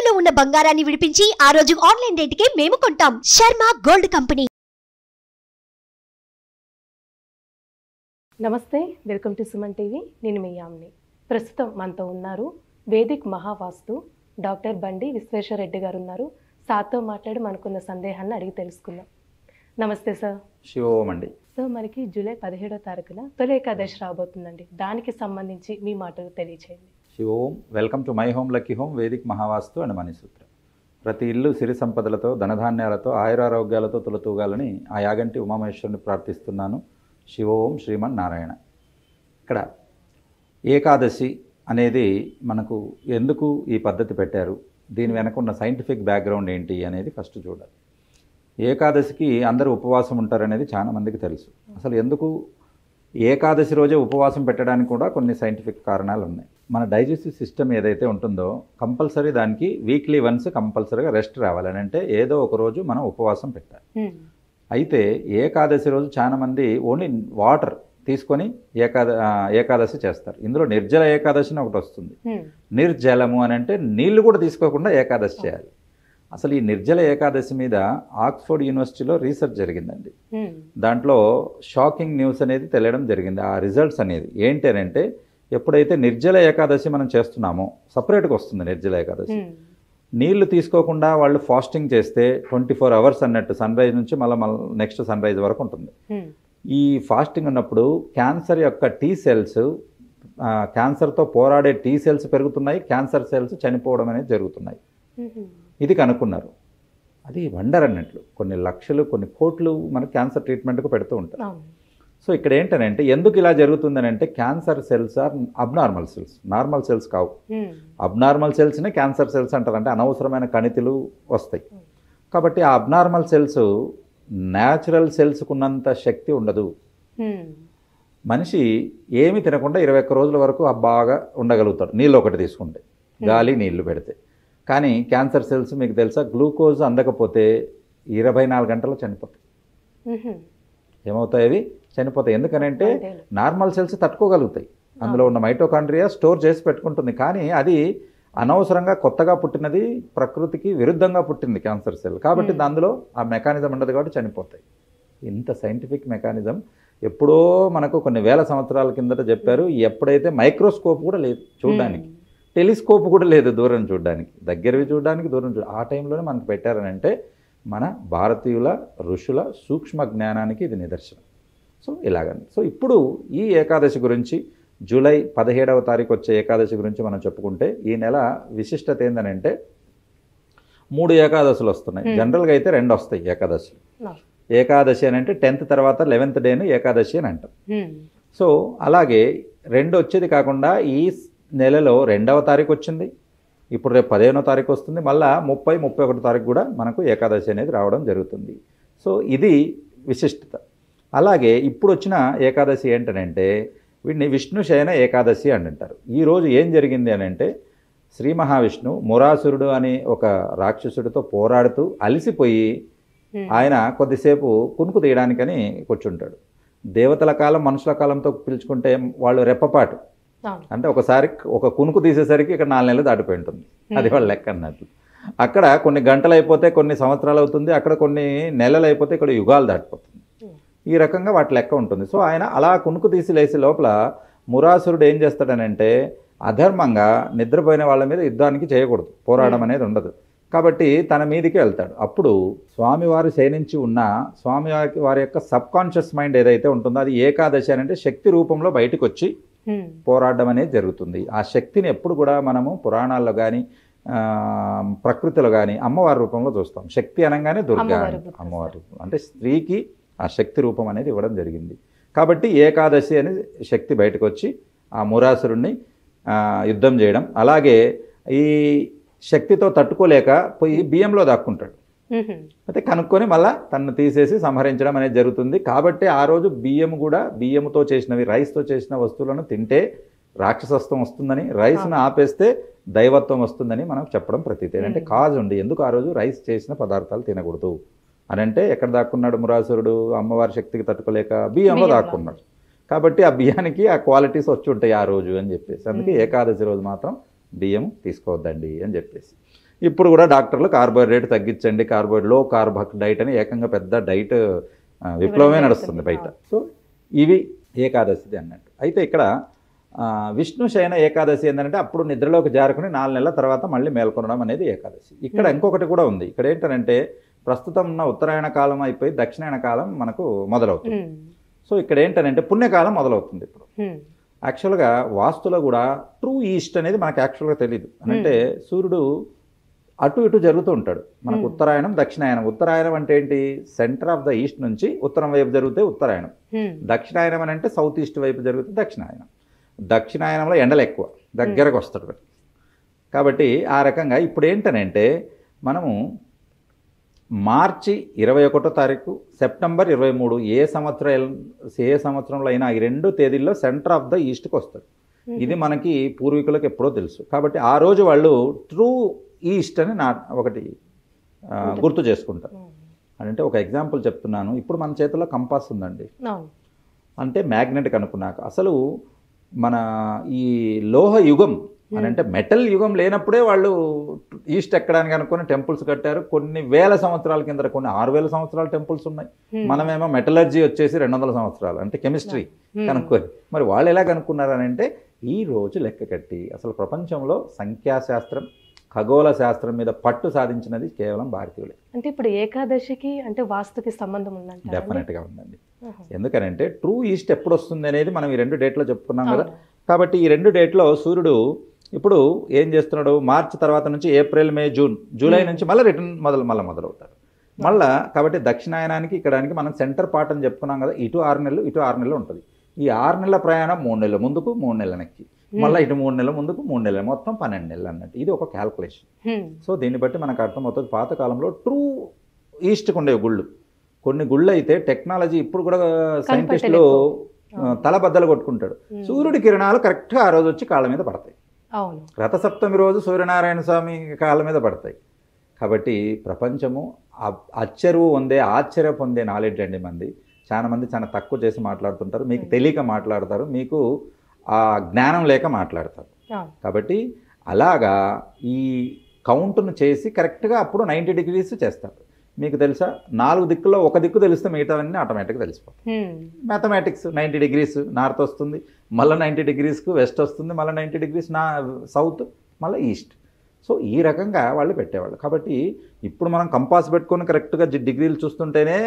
తాకట్టులో ఉన్న బంగారాన్ని విడిపించి ఆ రోజు ఆన్లైన్ రేటుకే మేము కొంటాం. Sharma gold company. నమస్తే, వెల్కమ్ టు సుమన్ టీవీ. నేను మీ యామ్ని. ప్రస్తుతం మనతో ఉన్నారు వేదిక్ మహావాస్తు డాక్టర్ బండి విశ్వేశ్వరరెడ్డి గారు ఉన్నారు. సార్తో మాట్లాడి మనకున్న సందేహాలను అడిగి తెలుసుకుందాం. నమస్తే సార్. శివోం అండి. సో మనకి జూలై 17వ తారీఖున తొలి ఏకాదశి రాబోతుందండి. దానికి సంబంధించి మీ మాటలు తెలియచేయండి. శివోం. Welcome to my home lucky home Vedic Mahavastu and Manisutram. ప్రతి ఇల్లు సిరి సంపదలతో, ధనధాన్యాలతో, ఆయురారోగ్యాలతో తులతూగాలని ఆ యాగంటి ఉమామహేశ్వరుని ప్రార్థిస్తున్నాను. శివోం శ్రీమన్ నారాయణ. ఇక్కడ ఏకాదశి అనేది మనకు ఎందుకు ఈ పద్ధతి పెట్టారు, దీని వెనక ఉన్న సైంటిఫిక్ బ్యాక్గ్రౌండ్ ఏంటి అనేది ఫస్ట్ చూడాలి. ఏకాదశికి అందరూ ఉపవాసం ఉంటారనేది చాలా మందికి తెలుసు. అసలు ఎందుకు ఏకాదశి రోజే ఉపవాసం పెట్టడానికి కూడా కొన్ని సైంటిఫిక్ కారణాలు ఉన్నాయి. మన డైజెస్టివ్ సిస్టమ్ ఏదైతే ఉంటుందో కంపల్సరీ దానికి వీక్లీ వన్స్ కంపల్సరీగా రెస్ట్ రావాలని, అంటే ఏదో ఒక రోజు మనం ఉపవాసం పెట్టాలి. అయితే ఏకాదశి రోజు చాలా మంది ఓన్లీ వాటర్ తీసుకొని ఏకాదశి చేస్తారు. ఇందులో నిర్జల ఏకాదశి అని ఒకటి వస్తుంది. నిర్జలము అని అంటే నీళ్లు కూడా తీసుకోకుండా ఏకాదశి చేయాలి. అసలు ఈ నిర్జల ఏకాదశి మీద ఆక్స్ఫర్డ్ యూనివర్సిటీలో రీసెర్చ్ జరిగిందండి. దాంట్లో షాకింగ్ న్యూస్ అనేది తెలియడం జరిగింది. ఆ రిజల్ట్స్ అనేది ఏంటి అని అంటే, ఎప్పుడైతే నిర్జల ఏకాదశి మనం చేస్తున్నామో సపరేట్గా వస్తుంది నిర్జల ఏకాదశి. నీళ్లు తీసుకోకుండా వాళ్ళు ఫాస్టింగ్ చేస్తే 24 అవర్స్ అన్నట్టు, సన్ రైజ్ నుంచి మళ్ళీ నెక్స్ట్ సన్ రైజ్ వరకు ఉంటుంది. ఈ ఫాస్టింగ్ ఉన్నప్పుడు క్యాన్సర్ యొక్క టీ సెల్స్, క్యాన్సర్తో పోరాడే టీ సెల్స్ పెరుగుతున్నాయి, క్యాన్సర్ సెల్స్ చనిపోవడం అనేది జరుగుతున్నాయి. ఇది కనుక్కున్నారు. అది వండర్ అన్నట్లు. కొన్ని లక్షలు, కొన్ని కోట్లు మనకు క్యాన్సర్ ట్రీట్మెంట్కు పెడుతూ ఉంటారు. సో ఇక్కడ ఏంటనంటే ఎందుకు ఇలా జరుగుతుందని అంటే, cancer cells are abnormal cells, normal cells కావు. అబ్నార్మల్ సెల్స్నే క్యాన్సర్ సెల్స్ అంటారు. అంటే అనవసరమైన కణితులు వస్తాయి. కాబట్టి ఆ అబ్నార్మల్ సెల్స్ న్యాచురల్ సెల్స్కు ఉన్నంత శక్తి ఉండదు. మనిషి ఏమి తినకుండా 21 రోజుల వరకు బాగా ఉండగలుగుతాడు నీళ్ళు ఒకటి తీసుకుంటే, గాలి నీళ్లు పెడితే. కానీ క్యాన్సర్ సెల్స్ మీకు తెలుసా, గ్లూకోజ్ అందకపోతే 24 గంటల్లో చనిపోతాయి. ఏమవుతాయి? అవి చనిపోతాయి. ఎందుకనంటే నార్మల్ సెల్స్ తట్టుకోగలుగుతాయి. అందులో ఉన్న మైటోకాండ్రియా స్టోర్ చేసి పెట్టుకుంటుంది. కానీ అది అనవసరంగా కొత్తగా పుట్టినది, ప్రకృతికి విరుద్ధంగా పుట్టింది క్యాన్సర్ సెల్. కాబట్టి అందులో ఆ మెకానిజం ఉండదు కాబట్టి చనిపోతాయి. ఇంత సైంటిఫిక్ మెకానిజం ఎప్పుడో మనకు కొన్ని వేల సంవత్సరాల కిందట చెప్పారు. ఎప్పుడైతే మైక్రోస్కోప్ కూడా లేదు చూడడానికి, టెలిస్కోప్ కూడా లేదు దూరం చూడడానికి, దగ్గరవి చూడడానికి, దూరం ఆ టైంలోనే మనకు పెట్టారని అంటే మన భారతీయుల ఋషుల సూక్ష్మ జ్ఞానానికి ఇది నిదర్శనం. సో ఇలాగండి. సో ఇప్పుడు ఈ ఏకాదశి గురించి, జూలై 17వ తారీఖు వచ్చే ఏకాదశి గురించి మనం చెప్పుకుంటే, ఈ నెల విశిష్టత ఏంటనంటే 3 ఏకాదశులు వస్తున్నాయి. జనరల్గా అయితే 2 వస్తాయి ఏకాదశులు. ఏకాదశి అని అంటే 10th తర్వాత 11th డేను ఏకాదశి అని అంటాం. సో అలాగే 2 వచ్చేది కాకుండా ఈ నెలలో 2వ తారీఖు వచ్చింది. ఇప్పుడు రేపు 15వ తారీఖు వస్తుంది. మళ్ళీ 30, 31 తారీఖు కూడా మనకు ఏకాదశి అనేది రావడం జరుగుతుంది. సో ఇది విశిష్టత. అలాగే ఇప్పుడు వచ్చిన ఏకాదశి ఏంటనంటే వీటిని విష్ణు శయన ఏకాదశి అని అంటారు. ఈరోజు ఏం జరిగింది అని అంటే, శ్రీ మహావిష్ణు మురాసురుడు అనే ఒక రాక్షసుడితో పోరాడుతూ అలసిపోయి ఆయన కొద్దిసేపు కునుకు తీయడానికని కూర్చుంటాడు. దేవతల కాలం మనుషుల కాలంతో పిలుచుకుంటే వాళ్ళు రెప్పపాటు, అంటే ఒకసారి ఒక కునుకు తీసేసరికి ఇక్కడ 4 నెలలు దాటిపోయి ఉంటుంది. అది వాళ్ళ లెక్క అన్నట్లు. అక్కడ కొన్ని గంటలు అయిపోతే కొన్ని సంవత్సరాలు అవుతుంది, అక్కడ కొన్ని నెలలు అయిపోతే ఇక్కడ యుగాలు దాటిపోతుంది. ఈ రకంగా వాటి లెక్క ఉంటుంది. సో ఆయన అలా కునుకు తీసి లేసే లోపల మురాసురుడు ఏం చేస్తాడనంటే, అధర్మంగా నిద్రపోయిన వాళ్ళ మీద యుద్ధానికి చేయకూడదు, పోరాటం అనేది ఉండదు. కాబట్టి తన మీదికి వెళ్తాడు. అప్పుడు స్వామివారు శయనించి ఉన్న వారి యొక్క సబ్కాన్షియస్ మైండ్ ఏదైతే ఉంటుందో అది ఏకాదశి అని అంటే శక్తి రూపంలో బయటకు వచ్చి పోరాడడం అనేది జరుగుతుంది. ఆ శక్తిని ఎప్పుడు కూడా మనము పురాణాల్లో కానీ ప్రకృతిలో కానీ అమ్మవారి రూపంలో చూస్తాం. శక్తి అనగానే దుర్గా అమ్మవారి రూపం, అంటే స్త్రీకి ఆ శక్తి రూపం అనేది ఇవ్వడం జరిగింది. కాబట్టి ఏకాదశి అని శక్తి బయటకు వచ్చి ఆ మురాసురుణ్ణి యుద్ధం చేయడం. అలాగే ఈ శక్తితో తట్టుకోలేక పోయి బియ్యంలో దాక్కుంటాడు. అయితే కనుక్కొని మళ్ళీ తను తీసేసి సంహరించడం అనేది జరుగుతుంది. కాబట్టి ఆ రోజు బియ్యం కూడా, బియ్యంతో చేసినవి, రైస్తో చేసిన వస్తువులను తింటే రాక్షసత్వం వస్తుందని, రైస్ను ఆపేస్తే దైవత్వం వస్తుందని మనం చెప్పడం ప్రతీతి. అంటే కాజ్ ఉంది ఎందుకు ఆ రోజు రైస్ చేసిన పదార్థాలు తినకూడదు అని. అంటే ఎక్కడ దాక్కున్నాడు మురాసురుడు? అమ్మవారి శక్తికి తట్టుకోలేక బియ్యంలో దాక్కున్నాడు. కాబట్టి ఆ బియ్యానికి ఆ క్వాలిటీస్ వచ్చి ఉంటాయి ఆ రోజు అని చెప్పేసి. అందుకే ఏకాదశి రోజు మాత్రం బియ్యం తీసుకోవద్దండి అని చెప్పేసి. ఇప్పుడు కూడా డాక్టర్లు కార్బోహైడ్రేట్ తగ్గించండి, కార్బోహైడ్రేట్ లో కార్బ్ డైట్ అని ఏకంగా పెద్ద డైట్ విప్లవమే నడుస్తుంది బయట. సో ఇవి ఏకాదశిది అన్నట్టు. అయితే ఇక్కడ విష్ణు శయన ఏకాదశి ఏంటంటే అప్పుడు నిద్రలోకి జారుకుని 4 నెలల తర్వాత మళ్ళీ మేల్కొనడం అనేది ఏకాదశి. ఇక్కడ ఇంకొకటి కూడా ఉంది. ఇక్కడ ఏంటంటే ప్రస్తుతం ఉన్న ఉత్తరాయణ కాలం అయిపోయి దక్షిణాయన కాలం మనకు మొదలవుతుంది. సో ఇక్కడ ఏంటంటే పుణ్యకాలం మొదలవుతుంది. ఇప్పుడు యాక్చువల్గా వాస్తులో కూడా ట్రూ ఈస్ట్ అనేది మనకు యాక్చువల్గా తెలియదు. అంటే సూర్యుడు అటు ఇటు జరుగుతూ ఉంటాడు. మనకు ఉత్తరాయణం దక్షిణాయనం. ఉత్తరాయణం అంటే ఏంటి? సెంటర్ ఆఫ్ ద ఈస్ట్ నుంచి ఉత్తరం వైపు జరిగితే ఉత్తరాయణం. దక్షిణాయనం అని అంటే సౌత్ ఈస్ట్ వైపు జరిగితే దక్షిణాయనం. దక్షిణాయనంలో ఎండలు ఎక్కువ, దగ్గరకు వస్తాడు. కాబట్టి ఆ రకంగా ఇప్పుడు ఏంటనంటే మనము మార్చి 21వ తారీఖు, సెప్టెంబర్ 23 ఏ సంవత్సరంలో అయినా ఈ 2 తేదీల్లో సెంటర్ ఆఫ్ ద ఈస్ట్కి వస్తారు. ఇది మనకి పూర్వీకులకు ఎప్పుడో తెలుసు. కాబట్టి ఆ రోజు వాళ్ళు ట్రూ ఈస్ట్ అని ఒకటి గుర్తు చేసుకుంటారు. అంటే ఒక ఎగ్జాంపుల్ చెప్తున్నాను. ఇప్పుడు మన చేతిలో కంపాస్ ఉందండి. అంటే మ్యాగ్నెటిక్ అనుకున్నాక అసలు మన ఈ లోహ యుగం అని అంటే మెటల్ యుగం లేనప్పుడే వాళ్ళు ఈస్ట్ ఎక్కడానికి అనుకుని టెంపుల్స్ కట్టారు. కొన్ని వేల సంవత్సరాల కింద, కొన్ని 6000 సంవత్సరాల టెంపుల్స్ ఉన్నాయి. మనమేమో మెటలర్జీ వచ్చేసి 200 సంవత్సరాలు, అంటే కెమిస్ట్రీ కనుక్కొని. మరి వాళ్ళు ఎలా కనుక్కున్నారని అంటే ఈ రోజు లెక్క కట్టి అసలు ప్రపంచంలో సంఖ్యాశాస్త్రం, ఖగోళ శాస్త్రం మీద పట్టు సాధించినది కేవలం భారతీయులే. అంటే ఇప్పుడు ఏకాదశికి అంటే వాస్తుకి సంబంధం ఉందండి? డెఫినెట్గా ఉందండి. ఎందుకనంటే ట్రూ ఈస్ట్ ఎప్పుడు వస్తుంది అనేది మనం ఈ 2 డేట్లో చెప్పుకున్నాం కదా. కాబట్టి ఈ 2 డేట్లో సూర్యుడు ఇప్పుడు ఏం చేస్తున్నాడు? మార్చి తర్వాత నుంచి ఏప్రిల్, మే, జూన్, జూలై నుంచి మళ్ళీ రిటర్న్ మొదలవుతాడు మళ్ళా. కాబట్టి దక్షిణాయనానికి ఇక్కడానికి మనం సెంటర్ పార్ట్ అని చెప్పుకున్నాం కదా. ఇటు 6 నెలలు, ఇటు 6 నెలలు ఉంటుంది. ఈ 6 నెలల ప్రయాణం 3 నెలలు ముందుకు, 3 నెలల వెనక్కి, మళ్ళీ ఇటు 3 నెలలు ముందుకు, 3 నెలలు, మొత్తం 12 నెలలు అన్నట్టు. ఇది ఒక క్యాల్కులేషన్. సో దీన్ని బట్టి మనకు అర్థమవుతుంది పాతకాలంలో ట్రూ ఈస్ట్కి ఉండేవి గుళ్ళు. కొన్ని గుళ్ళు అయితే టెక్నాలజీ ఇప్పుడు కూడా సైంటిస్టులు తలబద్దలు కొట్టుకుంటాడు. సూర్యుడి కిరణాలు కరెక్ట్గా ఆ రోజు వచ్చి కాళ్ళ మీద పడతాయి. రథసప్తమి రోజు సూర్యనారాయణ స్వామి కాళ్ళ మీద పడతాయి. కాబట్టి ప్రపంచము ఆశ్చర్య పొందే నాలెడ్జ్ అండి మంది. చాలా మంది చాలా తక్కువ చేసి మాట్లాడుతుంటారు. మీకు తెలియక మాట్లాడతారు, మీకు ఆ జ్ఞానం లేక మాట్లాడతారు. కాబట్టి అలాగా ఈ కౌంట్ను చేసి కరెక్ట్గా అప్పుడు 90 డిగ్రీస్ చేస్తారు. మీకు తెలుసా 4 దిక్కుల్లో ఒక దిక్కు తెలిస్తే మిగతావన్నీ ఆటోమేటిక్గా తెలిసిపోతాయి. మ్యాథమెటిక్స్ 90 డిగ్రీస్ నార్త్ వస్తుంది, మళ్ళీ 90 డిగ్రీస్కు వెస్ట్ వస్తుంది, మళ్ళీ 90 డిగ్రీస్ సౌత్, మళ్ళీ ఈస్ట్. సో ఈ రకంగా వాళ్ళు పెట్టేవాళ్ళు. కాబట్టి ఇప్పుడు మనం కంపాస్ పెట్టుకొని కరెక్ట్గా డిగ్రీలు చూస్తుంటేనే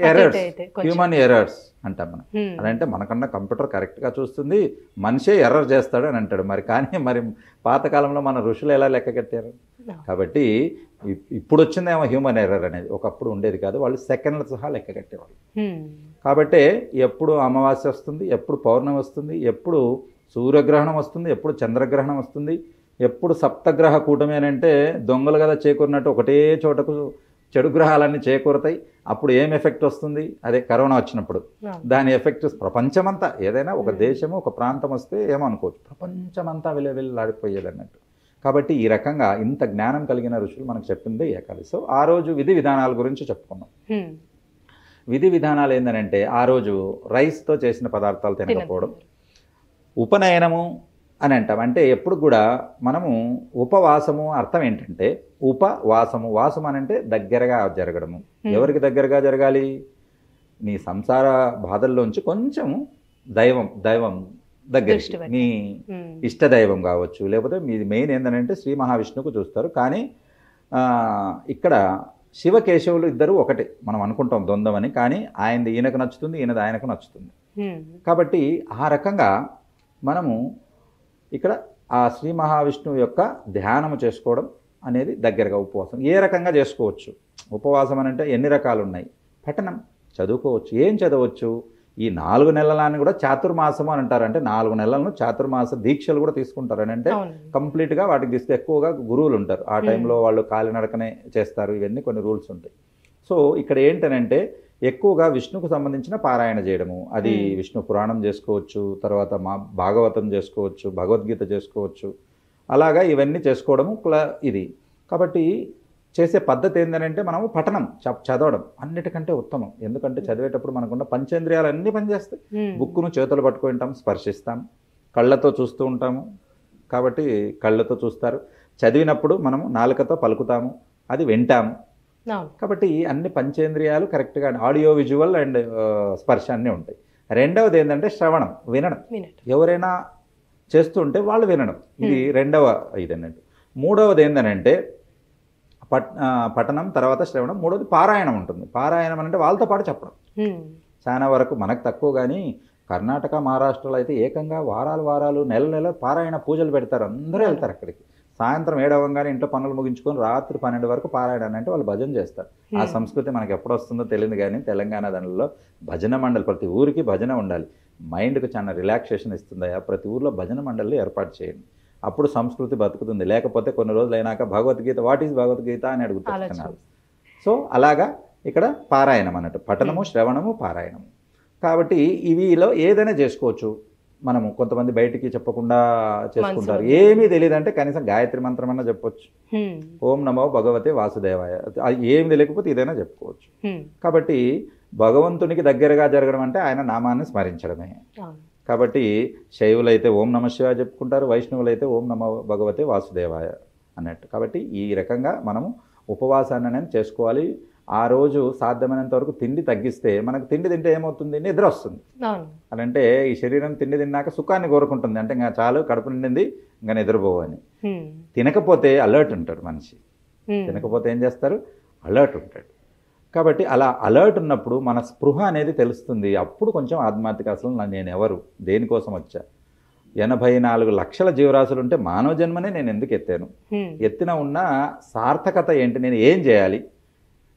ఎర్రర్స్, హ్యూమన్ ఎర్రర్స్ అంటాం మనం. అదంటే మనకన్నా కంప్యూటర్ కరెక్ట్గా చూస్తుంది, మనిషే ఎర్రర్ చేస్తాడు అని అంటాడు. మరి పాతకాలంలో మన ఋషులు ఎలా లెక్క కట్టారు? కాబట్టి ఇప్పుడు వచ్చిందేమో హ్యూమన్ ఎర్రర్ అనేది, ఒకప్పుడు ఉండేది కాదు. వాళ్ళు సెకండ్ల సహా లెక్క కట్టేవాళ్ళు. కాబట్టి ఎప్పుడు అమావాస్య వస్తుంది, ఎప్పుడు పౌర్ణమి వస్తుంది, ఎప్పుడు సూర్యగ్రహణం వస్తుంది, ఎప్పుడు చంద్రగ్రహణం వస్తుంది, ఎప్పుడు సప్తగ్రహ కూటమి అని అంటే దొంగలు కదా చేకూరినట్టు ఒకటే చోటకు చెడు గ్రహాలన్నీ చేకూరతాయి. అప్పుడు ఏం ఎఫెక్ట్ వస్తుంది? అదే కరోనా వచ్చినప్పుడు దాని ఎఫెక్ట్ ప్రపంచమంతా, ఏదైనా ఒక దేశము ఒక ప్రాంతం వస్తే ఏమో అనుకోవచ్చు, ప్రపంచమంతా వెళ్ళాడిపోయేది అన్నట్టు. కాబట్టి ఈ రకంగా ఇంత జ్ఞానం కలిగిన ఋషులు మనకు చెప్పింది ఏకాదశి. సో ఆ రోజు విధి విధానాల గురించి చెప్పుకున్నాం. విధి విధానాలు ఏంటంటే ఆ రోజు రైస్తో చేసిన పదార్థాలు తినకపోవడం, ఉపనయనము అని అంటాం. అంటే ఎప్పుడు కూడా మనము ఉపవాసము అర్థం ఏంటంటే ఉపవాసము, వాసం అని అంటే దగ్గరగా జరగడము. ఎవరికి దగ్గరగా జరగాలి? నీ సంసార బాధల్లోంచి కొంచెం దైవం దగ్గరికి, నీ ఇష్టదైవం కావచ్చు, లేకపోతే మీది మెయిన్ ఏంటంటే శ్రీ మహావిష్ణువుకు చూస్తారు. కానీ ఇక్కడ శివకేశవులు ఇద్దరు ఒకటే మనం అనుకుంటాం ద్వంద్వమని, కానీ ఆయనది ఈయనకు నచ్చుతుంది, ఈయనది ఆయనకు నచ్చుతుంది. కాబట్టి ఆ రకంగా మనము ఇక్కడ ఆ శ్రీ మహావిష్ణువు యొక్క ధ్యానము చేసుకోవడం అనేది దగ్గరగా ఉపవాసం. ఏ రకంగా చేసుకోవచ్చు ఉపవాసం అని అంటే ఎన్ని రకాలు ఉన్నాయి? పఠనం, చదువుకోవచ్చు. ఏం చదవచ్చు? ఈ 4 నెలలని కూడా చాతుర్మాసము అని అంటారు. అంటే 4 నెలలను చాతుర్మాస దీక్షలు కూడా తీసుకుంటారు. అని అంటే కంప్లీట్గా వాటికి తీసుకు ఎక్కువగా గురువులు ఉంటారు. ఆ టైంలో వాళ్ళు కాలినడకనే చేస్తారు. ఇవన్నీ కొన్ని రూల్స్ ఉంటాయి. సో ఇక్కడ ఏంటనంటే ఎక్కువగా విష్ణుకు సంబంధించిన పారాయణ చేయడము, అది విష్ణు పురాణం చేసుకోవచ్చు, తర్వాత భాగవతం చేసుకోవచ్చు, భగవద్గీత చేసుకోవచ్చు. అలాగా ఇవన్నీ చేసుకోవడము ఇది. కాబట్టి చేసే పద్ధతి ఏంటంటే మనము పఠనం, చదవడం అన్నిటికంటే ఉత్తమం. ఎందుకంటే చదివేటప్పుడు మనకున్న పంచేంద్రియాలు అన్నీ పనిచేస్తాయి. బుక్కును చేతులు పట్టుకుంటాం, స్పర్శిస్తాం, కళ్ళతో చూస్తూ ఉంటాము. కాబట్టి కళ్ళతో చూస్తారు. చదివినప్పుడు మనము నాలుకతో పలుకుతాము, అది వింటాము. అవును. కాబట్టి అన్ని పంచేంద్రియాలు కరెక్ట్గా ఆడియో విజువల్ అండ్ స్పర్శ అన్నీ ఉంటాయి. రెండవది ఏంటంటే శ్రవణం, వినడం. ఎవరైనా చేస్తుంటే వాళ్ళు వినడం, ఇది రెండవ ఇది అన్నట్టు. మూడవది ఏంటంటే పఠనం, తర్వాత శ్రవణం. మూడవది పారాయణం ఉంటుంది. పారాయణం అంటే వాళ్ళతో పాటు చెప్పడం. చాలా వరకు మనకు తక్కువ, కానీ కర్ణాటక, మహారాష్ట్రలో అయితే ఏకంగా వారాలు నెల పారాయణ పూజలు పెడతారు. అందరూ వెళ్తారు అక్కడికి. సాయంత్రం 7 అవ్వగానే ఇంట్లో పనులు ముగించుకొని రాత్రి 12 వరకు పారాయణ అంటే వాళ్ళు భజన చేస్తారు. ఆ సంస్కృతి మనకి ఎప్పుడు వస్తుందో తెలియదు, కానీ తెలంగాణ దానిలో భజన మండలి, ప్రతి ఊరికి భజన ఉండాలి. మైండ్కి చాలా రిలాక్సేషన్ ఇస్తుందయా. ప్రతి ఊర్లో భజన మండలి ఏర్పాటు చేయండి, అప్పుడు సంస్కృతి బతుకుతుంది. లేకపోతే కొన్ని రోజులు అయినాక భగవద్గీత, వాట్ ఈజ్ భగవద్గీత అని అడుగుతున్నారు. సో అలాగా ఇక్కడ పారాయణం అన్నట్టు, పఠనము, శ్రవణము, పారాయణము. కాబట్టి ఇవిలో ఏదైనా చేసుకోవచ్చు మనము. కొంతమంది బయటికి చెప్పకుండా చేసుకుంటారు, ఏమీ తెలియదంటే కనీసం గాయత్రి మంత్రం అన్నా చెప్పొచ్చు. ఓం నమో భగవతే వాసుదేవాయ, ఏమి తెలియకపోతే ఇదైనా చెప్పుకోవచ్చు. కాబట్టి భగవంతునికి దగ్గరగా జరగడం అంటే ఆయన నామాన్ని స్మరించడమే. కాబట్టి శైవులైతే ఓం నమ శివాయ చెప్పుకుంటారు, వైష్ణవులైతే ఓం నమో భగవతే వాసుదేవాయ అన్నట్టు. కాబట్టి ఈ రకంగా మనము ఉపవాసాన్ని అనేది చేసుకోవాలి. ఆ రోజు సాధ్యమైనంత వరకు తిండి తగ్గిస్తే, మనకు తిండి తింటే ఏమవుతుంది, నిద్ర వస్తుంది. అదంటే ఈ శరీరం తిండి తిన్నాక సుఖాన్ని కోరుకుంటుంది, అంటే ఇంకా చాలు కడుపు నిండింది ఇంకా నిద్రపోవని. తినకపోతే అలర్ట్ ఉంటాడు మనిషి, తినకపోతే ఏం చేస్తారు, అలర్ట్ ఉంటాడు. కాబట్టి అలా అలర్ట్ ఉన్నప్పుడు మన స్పృహ అనేది తెలుస్తుంది. అప్పుడు కొంచెం ఆధ్యాత్మిక, అసలు నేను ఎవరు, దేనికోసం వచ్చా, 84 లక్షల జీవరాశులు ఉంటే మానవ జన్మనే నేను ఎందుకు ఎత్తాను, ఎత్తిన ఉన్న సార్థకత ఏంటి, నేను ఏం చేయాలి,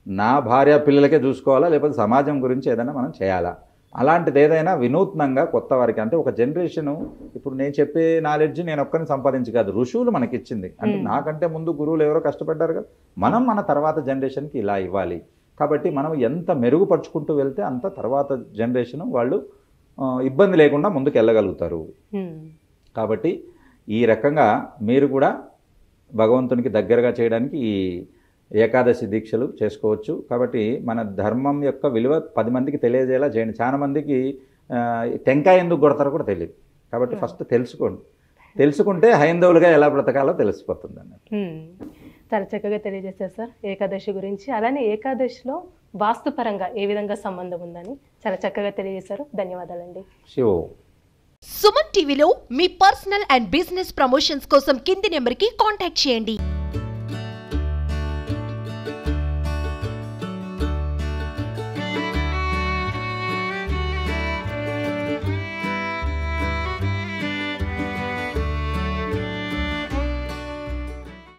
నా భార్య పిల్లలకే చూసుకోవాలా, లేకపోతే సమాజం గురించి ఏదైనా మనం చేయాలా, అలాంటిది ఏదైనా వినూత్నంగా కొత్త వారికి. అంటే ఒక జనరేషను, ఇప్పుడు నేను చెప్పే నాలెడ్జ్ నేను ఒక్కరిని సంపాదించి కాదు, ఋషువులు మనకిచ్చింది. అంటే నాకంటే ముందు గురువులు ఎవరో కష్టపడ్డారు కదా, మనం మన తర్వాత జనరేషన్కి ఇలా ఇవ్వాలి. కాబట్టి మనం ఎంత మెరుగుపరుచుకుంటూ వెళ్తే అంత తర్వాత జనరేషను వాళ్ళు ఇబ్బంది లేకుండా ముందుకు వెళ్ళగలుగుతారు. కాబట్టి ఈ రకంగా మీరు కూడా భగవంతునికి దగ్గరగా చేయడానికి ఈ ఏకాదశి దీక్షలు చేసుకోవచ్చు. కాబట్టి మన ధర్మం యొక్క విలువ 10 మందికి తెలియజేలా చేయండి. చాలా మందికి టెంకాయ ఎందుకు కొడతారో కూడా తెలియదు. కాబట్టి ఫస్ట్ తెలుసుకోండి, తెలుసుకుంటే హైందవులుగా ఎలా బ్రతకాలో తెలిసిపోతుంది అన్నట్టు. చాలా చక్కగా తెలియజేశారు సార్ ఏకాదశి గురించి. అలానే ఏకాదశిలో వాస్తుపరంగా ఏ విధంగా సంబంధం ఉందని చాలా చక్కగా తెలియజేశారు. ధన్యవాదాలండి. శివ. సుమన్ టీవీలో మీ పర్సనల్ అండ్ బిజినెస్ ప్రమోషన్స్ కోసం కింది నెంబర్కి కాంటాక్ట్ చేయండి.